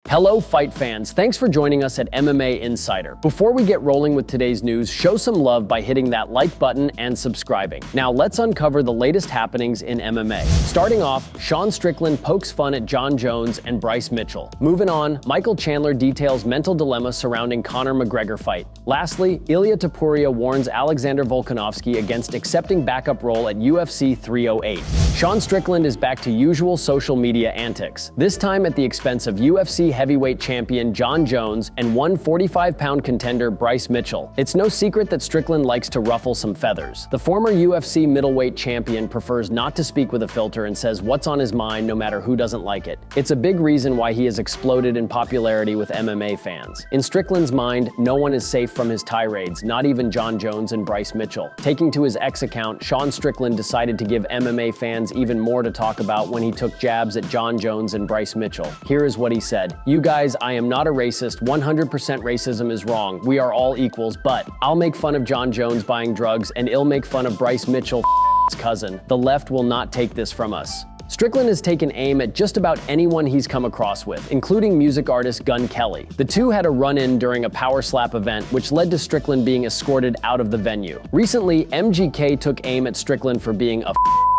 Hello fight fans, thanks for joining us at MMA Insider. Before we get rolling with today's news, show some love by hitting that like button and subscribing. Now let's uncover the latest happenings in MMA. Starting off, Strickland pokes fun at Jon Jones and Bryce Mitchell. Moving on, Chandler details mental dilemma surrounding Conor McGregor fight. Lastly, Ilia Topuria warns Alexander Volkanovski against accepting backup role at UFC 308. Strickland is back to usual social media antics, this time at the expense of UFC heavyweight champion Jon Jones and 145-pound contender Bryce Mitchell. It's no secret that Strickland likes to ruffle some feathers. The former UFC middleweight champion prefers not to speak with a filter and says what's on his mind no matter who doesn't like it. It's a big reason why he has exploded in popularity with MMA fans. In Strickland's mind, no one is safe from his tirades, not even Jon Jones and Bryce Mitchell. Taking to his X account, Strickland decided to give MMA fans even more to talk about when he took jabs at Jon Jones and Bryce Mitchell. Here is what he said. "You guys, I am not a racist. 100% racism is wrong. We are all equals, but I'll make fun of Jon Jones buying drugs and I'll make fun of Bryce Mitchell, cousin. The left will not take this from us." Strickland has taken aim at just about anyone he's come across with, including music artist Gun Kelly. The two had a run-in during a power slap event, which led to Strickland being escorted out of the venue. Recently, MGK took aim at Strickland for being a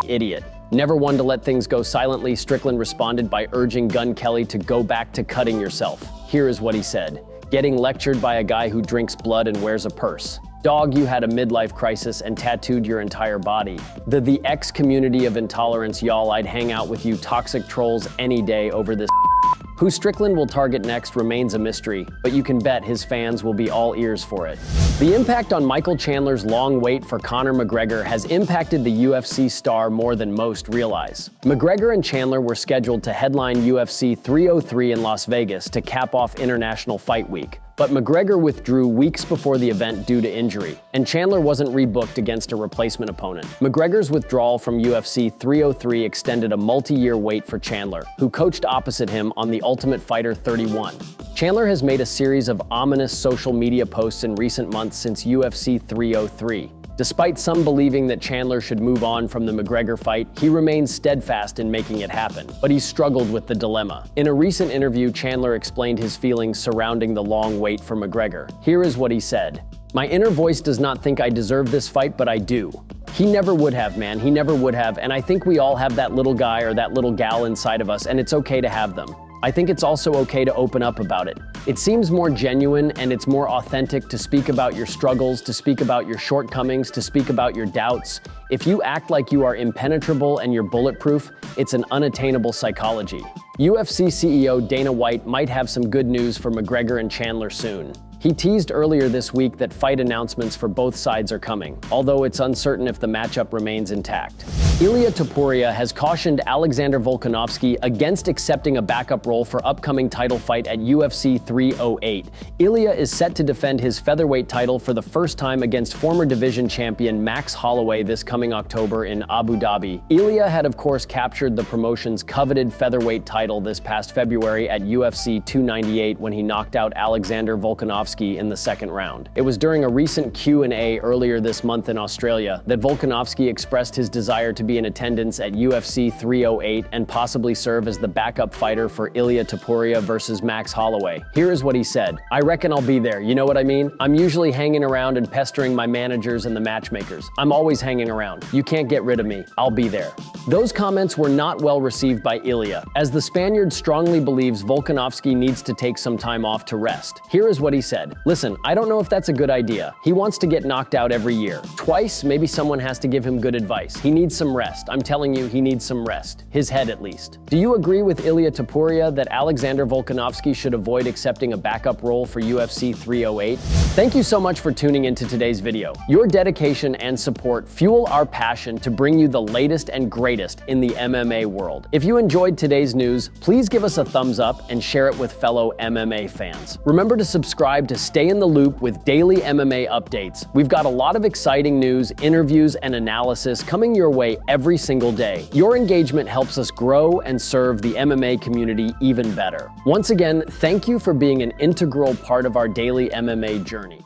idiot. Never one to let things go silently, Strickland responded by urging Gun Kelly to go back to cutting yourself. Here is what he said. "Getting lectured by a guy who drinks blood and wears a purse. Dog, you had a midlife crisis and tattooed your entire body. The X community of intolerance, y'all, I'd hang out with you toxic trolls any day over this." Who Strickland will target next remains a mystery, but you can bet his fans will be all ears for it. The impact on Chandler's long wait for Conor McGregor has impacted the UFC star more than most realize. McGregor and Chandler were scheduled to headline UFC 303 in Las Vegas to cap off International Fight Week. But McGregor withdrew weeks before the event due to injury, and Chandler wasn't rebooked against a replacement opponent. McGregor's withdrawal from UFC 303 extended a multi-year wait for Chandler, who coached opposite him on The Ultimate Fighter 31. Chandler has made a series of ominous social media posts in recent months since UFC 303. Despite some believing that Chandler should move on from the McGregor fight, he remains steadfast in making it happen, but he struggled with the dilemma. In a recent interview, Chandler explained his feelings surrounding the long wait for McGregor. Here is what he said. "My inner voice does not think I deserve this fight, but I do. He never would have, man, he never would have, and I think we all have that little guy or that little gal inside of us, and it's okay to have them. I think it's also okay to open up about it. It seems more genuine and it's more authentic to speak about your struggles, to speak about your shortcomings, to speak about your doubts. If you act like you are impenetrable and you're bulletproof, it's an unattainable psychology." UFC CEO Dana White might have some good news for McGregor and Chandler soon. He teased earlier this week that fight announcements for both sides are coming, although it's uncertain if the matchup remains intact. Ilia Topuria has cautioned Alexander Volkanovski against accepting a backup role for upcoming title fight at UFC 308. Ilia is set to defend his featherweight title for the first time against former division champion Max Holloway this coming October in Abu Dhabi. Ilia had of course captured the promotion's coveted featherweight title this past February at UFC 298 when he knocked out Alexander Volkanovski in the second round. It was during a recent Q&A earlier this month in Australia that Volkanovski expressed his desire to be in attendance at UFC 308 and possibly serve as the backup fighter for Ilia Topuria versus Max Holloway. Here is what he said. "I reckon I'll be there, you know what I mean? I'm usually hanging around and pestering my managers and the matchmakers. I'm always hanging around. You can't get rid of me. I'll be there." Those comments were not well received by Ilia, as the Spaniard strongly believes Volkanovski needs to take some time off to rest. Here is what he said. "Listen, I don't know if that's a good idea. He wants to get knocked out every year. Twice, maybe someone has to give him good advice. He needs some rest. I'm telling you, he needs some rest. His head at least." Do you agree with Ilia Topuria that Alexander Volkanovski should avoid accepting a backup role for UFC 308? Thank you so much for tuning into today's video. Your dedication and support fuel our passion to bring you the latest and greatest in the MMA world. If you enjoyed today's news, please give us a thumbs up and share it with fellow MMA fans. Remember to subscribe to stay in the loop with daily MMA updates. We've got a lot of exciting news, interviews, and analysis coming your way every single day. Your engagement helps us grow and serve the MMA community even better. Once again, thank you for being an integral part of our daily MMA journey.